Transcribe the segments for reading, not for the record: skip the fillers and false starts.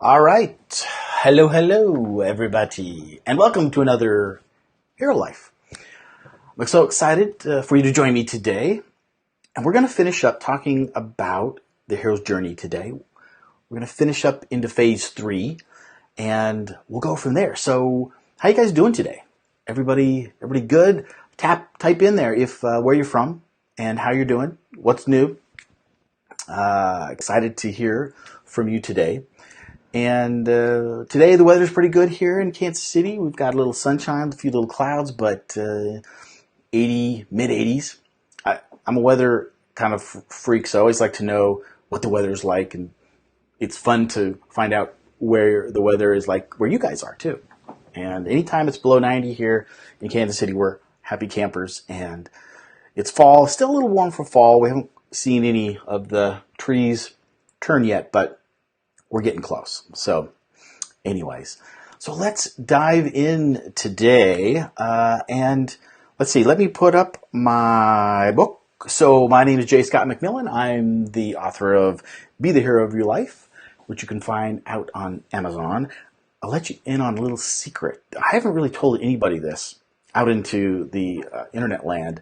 All right. Hello, hello, everybody, and welcome to another Hero Life. I'm so excited for you to join me today, and we're going to finish up talking about the hero's journey today. We're going to finish up into phase 3, and we'll go from there. So, how you guys doing today? Everybody good? Type in there if where you're from and how you're doing. What's new? Excited to hear from you today. And today the weather's pretty good here in Kansas City. We've got a little sunshine, a few little clouds, but mid 80s. I'm a weather kind of freak, so I always like to know what the weather's like, and it's fun to find out where the weather is like where you guys are too. And anytime it's below 90 here in Kansas City, we're happy campers. And it's fall, still a little warm for fall. We haven't seen any of the trees turn yet, but we're getting close. So anyways, so let's dive in today. And let's see, let me put up my book. So my name is J. Scott MacMillan. I'm the author of Be the Hero of Your Life, which you can find out on Amazon. I'll let you in on a little secret. I haven't really told anybody this out into the internet land,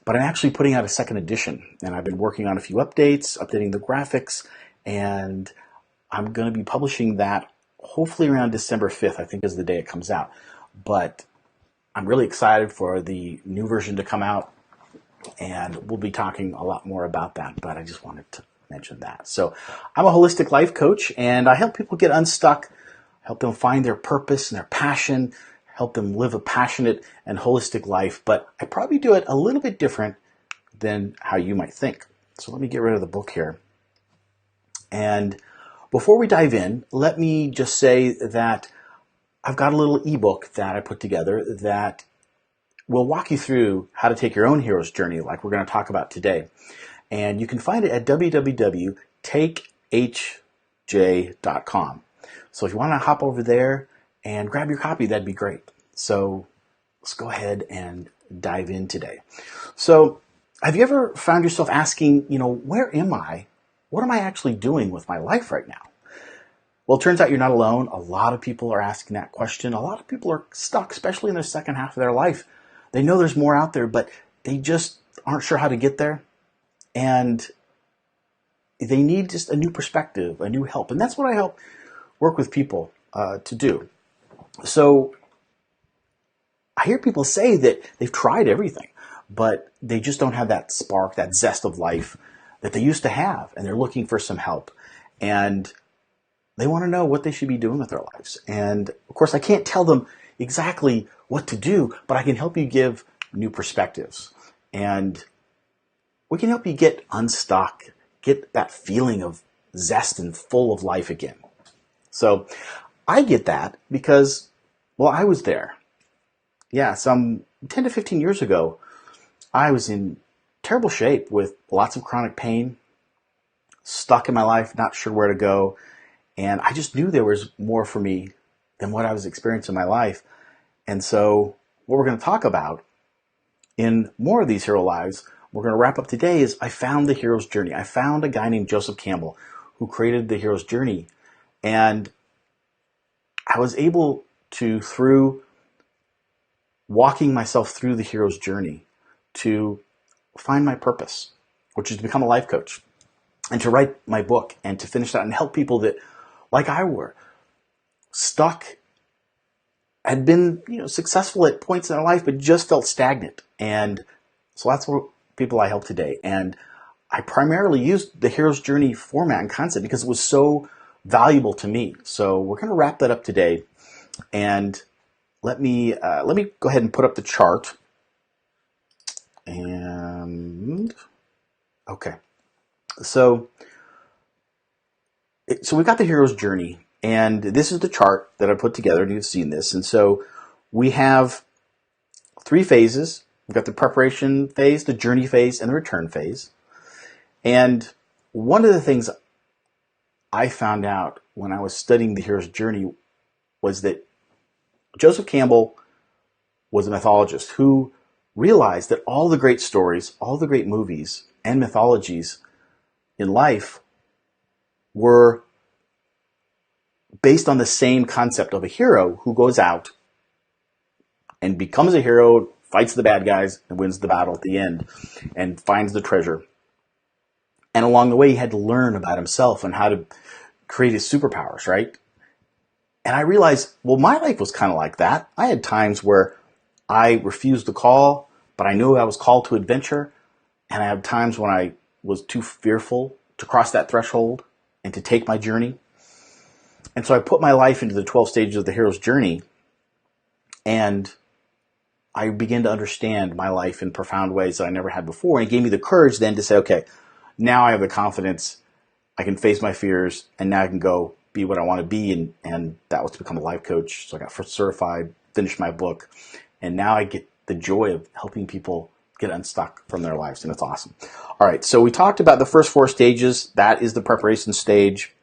but I'm actually putting out a second edition, and I've been working on a few updates, updating the graphics, and I'm going to be publishing that hopefully around December 5th, I think is the day it comes out. But I'm really excited for the new version to come out, and we'll be talking a lot more about that, but I just wanted to mention that. So I'm a holistic life coach, and I help people get unstuck, help them find their purpose and their passion, help them live a passionate and holistic life, but I probably do it a little bit different than how you might think. So let me get rid of the book here. And before we dive in, let me just say that I've got a little ebook that I put together that will walk you through how to take your own hero's journey like we're going to talk about today. And you can find it at www.takehj.com. So if you want to hop over there and grab your copy, that'd be great. So let's go ahead and dive in today. So have you ever found yourself asking, where am I? What am I actually doing with my life right now? Well, it turns out you're not alone. A lot of people are asking that question. A lot of people are stuck, especially in the second half of their life. They know there's more out there, but they just aren't sure how to get there. And they need just a new perspective, a new help. And that's what I help work with people to do. So I hear people say that they've tried everything, but they just don't have that spark, that zest of life that they used to have. And they're looking for some help. And they want to know what they should be doing with their lives. And of course, I can't tell them exactly what to do, but I can help you give new perspectives. And we can help you get unstuck, get that feeling of zest and full of life again. So I get that because, I was there. Yeah, some 10 to 15 years ago, I was in terrible shape with lots of chronic pain, stuck in my life, not sure where to go. And I just knew there was more for me than what I was experiencing in my life. And so what we're going to talk about in more of these hero lives, we're going to wrap up today, is I found the hero's journey. I found a guy named Joseph Campbell who created the hero's journey. And I was able to, through walking myself through the hero's journey, to find my purpose, which is to become a life coach and to write my book and to finish that and help people that, like I were, stuck, had been successful at points in their life, but just felt stagnant. And so that's what people I help today. And I primarily used the hero's journey format and concept because it was so valuable to me. So we're going to wrap that up today. And let me go ahead and put up the chart. And okay, so we've got the hero's journey, and this is the chart that I put together, and you've seen this. And so we have 3 phases. We've got the preparation phase, the journey phase, and the return phase. And one of the things I found out when I was studying the hero's journey was that Joseph Campbell was a mythologist who realized that all the great stories, all the great movies and mythologies in life were based on the same concept of a hero who goes out and becomes a hero, fights the bad guys, and wins the battle at the end, and finds the treasure. And along the way, he had to learn about himself and how to create his superpowers, right? And I realized, well, my life was kind of like that. I had times where I refused the call, but I knew I was called to adventure. And I had times when I was too fearful to cross that threshold and to take my journey. And so I put my life into the 12 stages of the hero's journey, and I began to understand my life in profound ways that I never had before. And it gave me the courage then to say, okay, now I have the confidence, I can face my fears, and now I can go be what I want to be. And that was to become a life coach. So I got first certified, finished my book, and now I get the joy of helping people get unstuck from their lives, and it's awesome. All right, so we talked about the first 4 stages. That is the preparation stage.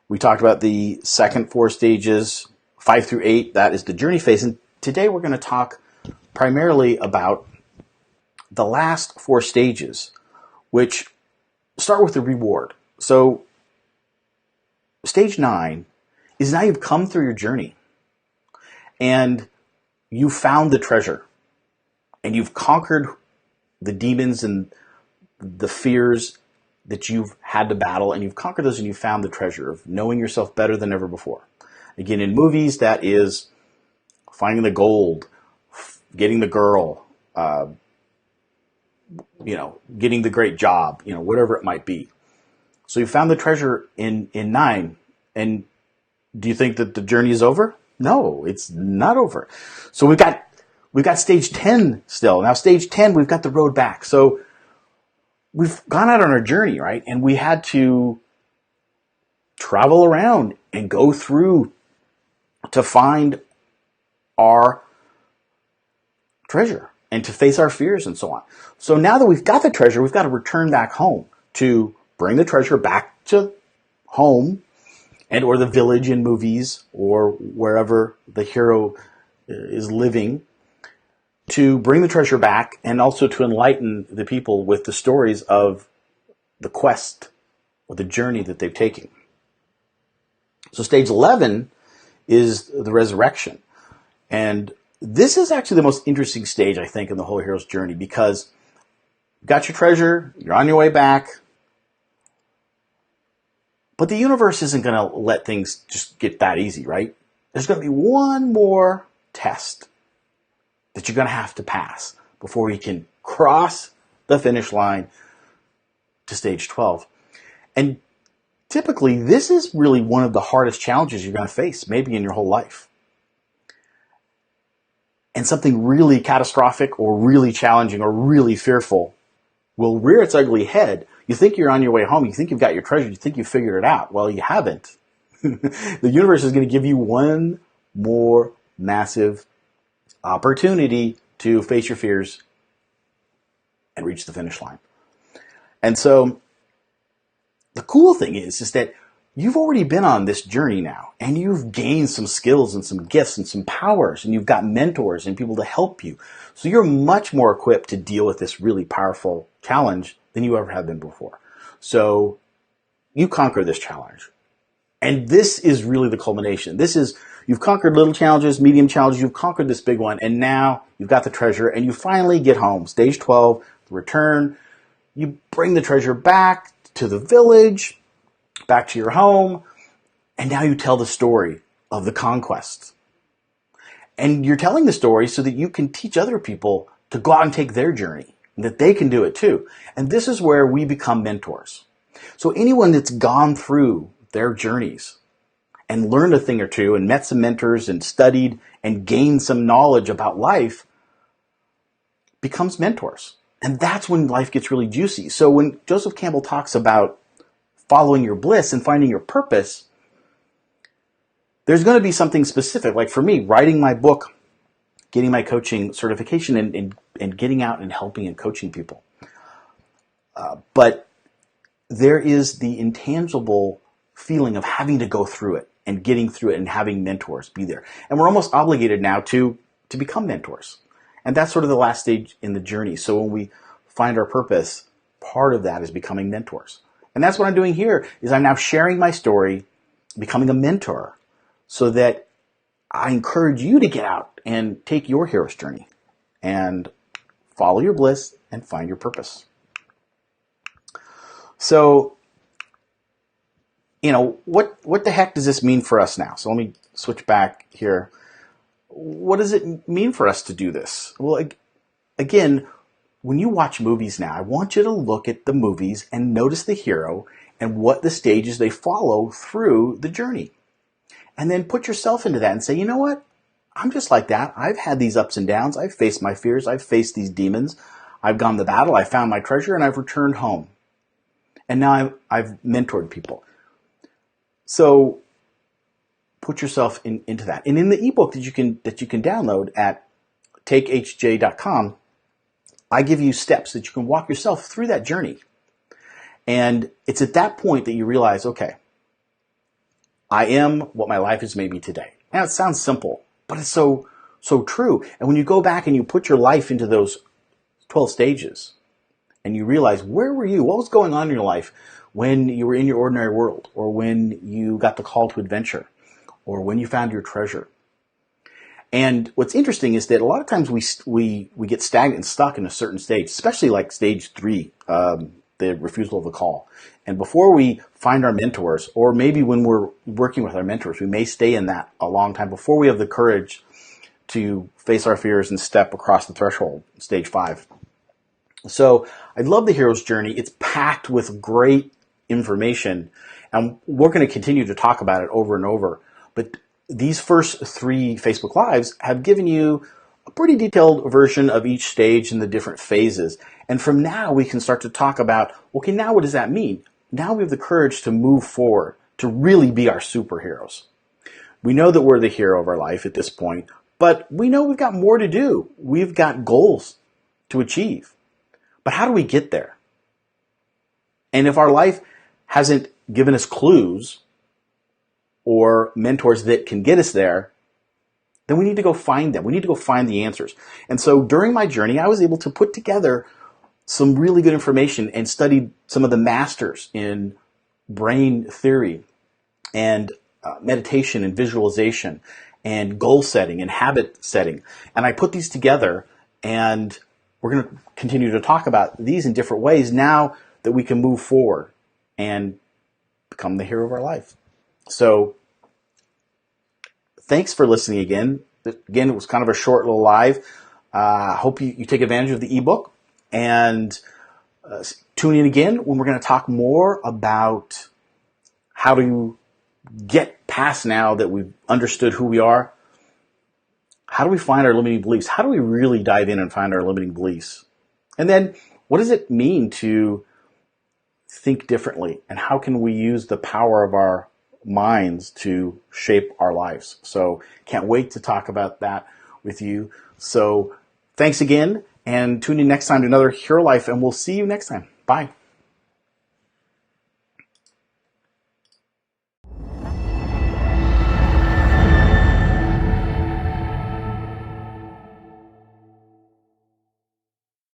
We talked about the second 4 stages, 5 through 8. That is the journey phase. And today we're going to talk primarily about the last 4 stages, which start with the reward. So stage 9 is now you've come through your journey and you found the treasure and you've conquered the demons and the fears that you've had to battle, and you've conquered those, and you've found the treasure of knowing yourself better than ever before. Again, in movies, that is finding the gold, getting the girl, getting the great job, whatever it might be. So you found the treasure in 9, and do you think that the journey is over? No, it's not over. So we've got stage 10 still. Now stage 10, we've got the road back. So we've gone out on our journey, right? And we had to travel around and go through to find our treasure and to face our fears and so on. So now that we've got the treasure, we've got to return back home to bring the treasure back to home and or the village in movies or wherever the hero is living, to bring the treasure back and also to enlighten the people with the stories of the quest or the journey that they've taken. So stage 11 is the resurrection. And this is actually the most interesting stage, I think, in the whole hero's journey, because you've got your treasure, you're on your way back, but the universe isn't going to let things just get that easy, right? There's going to be one more test that you're going to have to pass before you can cross the finish line to stage 12. And typically, this is really one of the hardest challenges you're going to face, maybe in your whole life. And something really catastrophic or really challenging or really fearful will rear its ugly head. You think you're on your way home. You think you've got your treasure. You think you've figured it out. Well, you haven't. The universe is going to give you one more massive opportunity to face your fears and reach the finish line. And so the cool thing is that you've already been on this journey now, and you've gained some skills and some gifts and some powers, and you've got mentors and people to help you. So you're much more equipped to deal with this really powerful challenge than you ever have been before. So you conquer this challenge. And this is really the culmination. You've conquered little challenges, medium challenges, you've conquered this big one, and now you've got the treasure, and you finally get home. Stage 12, the return. You bring the treasure back to the village, back to your home, and now you tell the story of the conquest. And you're telling the story so that you can teach other people to go out and take their journey, and that they can do it too. And this is where we become mentors. So anyone that's gone through their journeys and learned a thing or two and met some mentors and studied and gained some knowledge about life becomes mentors. And that's when life gets really juicy. So when Joseph Campbell talks about following your bliss and finding your purpose, there's going to be something specific. Like for me, writing my book, getting my coaching certification, and getting out and helping and coaching people. But there is the intangible feeling of having to go through it and getting through it and having mentors be there. And we're almost obligated now to become mentors. And that's sort of the last stage in the journey. So when we find our purpose, part of that is becoming mentors. And that's what I'm doing here, is I'm now sharing my story becoming a mentor, so that I encourage you to get out and take your hero's journey and follow your bliss and find your purpose. So, what the heck does this mean for us now? So let me switch back here. What does it mean for us to do this? Well, again, when you watch movies now, I want you to look at the movies and notice the hero and what the stages they follow through the journey. And then put yourself into that and say, you know what? I'm just like that. I've had these ups and downs. I've faced my fears. I've faced these demons. I've gone to battle. I found my treasure and I've returned home. And now I've mentored people. So put yourself into that. And in the ebook that you can download at takehj.com, I give you steps that you can walk yourself through that journey. And it's at that point that you realize, okay, I am what my life is maybe today. Now it sounds simple, but it's so true. And when you go back and you put your life into those 12 stages and you realize, where were you? What was going on in your life when you were in your ordinary world, or when you got the call to adventure, or when you found your treasure? And what's interesting is that a lot of times we get stagnant and stuck in a certain stage, especially like stage 3, the refusal of the call. And before we find our mentors, or maybe when we're working with our mentors, we may stay in that a long time before we have the courage to face our fears and step across the threshold, stage 5. So I love the hero's journey. It's packed with great information, and we're going to continue to talk about it over and over. But these first 3 Facebook Lives have given you a pretty detailed version of each stage and the different phases. And from now, we can start to talk about, okay, now what does that mean? Now we have the courage to move forward, to really be our superheroes. We know that we're the hero of our life at this point, but we know we've got more to do. We've got goals to achieve. But how do we get there? And if our life hasn't given us clues or mentors that can get us there, then we need to go find them. We need to go find the answers. And so during my journey, I was able to put together some really good information and studied some of the masters in brain theory and meditation and visualization and goal setting and habit setting. And I put these together, and we're going to continue to talk about these in different ways now that we can move forward and become the hero of our life. So thanks for listening again. Again, it was kind of a short little live. Hope you take advantage of the ebook, and tune in again when we're going to talk more about how to get past, now that we've understood who we are. How do we find our limiting beliefs? How do we really dive in and find our limiting beliefs? And then what does it mean to think differently? And how can we use the power of our minds to shape our lives? So can't wait to talk about that with you. So thanks again, and tune in next time to another Hero Life, and we'll see you next time. Bye.